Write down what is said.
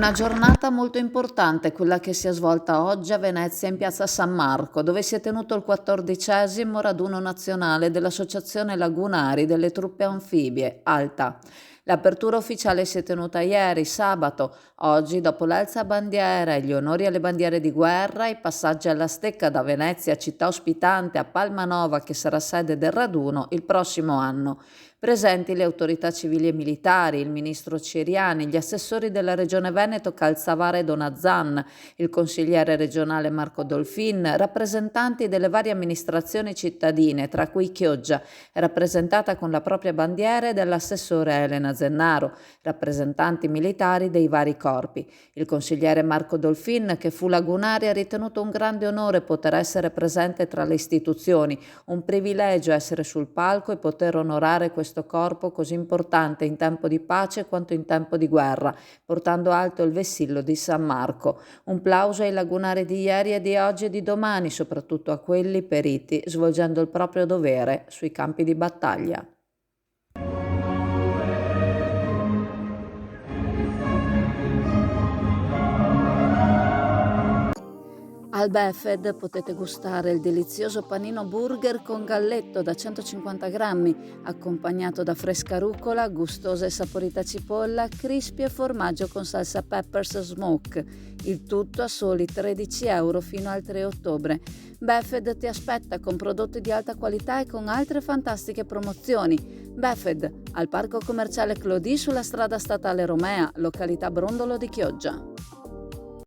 Una giornata molto importante, quella che si è svolta oggi a Venezia in piazza San Marco, dove si è tenuto il 14° raduno nazionale dell'Associazione Lagunari delle Truppe Anfibie, ALTA. L'apertura ufficiale si è tenuta ieri, sabato. Oggi, dopo l'alzabandiera e gli onori alle bandiere di guerra, i passaggi alla stecca da Venezia, città ospitante, a Palmanova, che sarà sede del raduno il prossimo anno. Presenti le autorità civili e militari, il ministro Ciriani, gli assessori della Regione Veneto Calzavara e Donazzan, il consigliere regionale Marco Dolfin, rappresentanti delle varie amministrazioni cittadine, tra cui Chioggia, rappresentata con la propria bandiera, e dell'assessore Elena Zennaro, rappresentanti militari dei vari corpi. Il consigliere Marco Dolfin, che fu lagunare, ha ritenuto un grande onore poter essere presente tra le istituzioni, un privilegio essere sul palco e poter onorare questo corpo così importante in tempo di pace quanto in tempo di guerra, portando alto il vessillo di San Marco. Un plauso ai lagunari di ieri e di oggi e di domani, soprattutto a quelli periti svolgendo il proprio dovere sui campi di battaglia. Al Buffet potete gustare il delizioso panino burger con galletto da 150 grammi, accompagnato da fresca rucola, gustosa e saporita cipolla, crispy e formaggio con salsa peppers smoke. Il tutto a soli 13 euro fino al 3 ottobre. Buffet ti aspetta con prodotti di alta qualità e con altre fantastiche promozioni. Buffet, al parco commerciale Clodì sulla strada statale Romea, località Brondolo di Chioggia.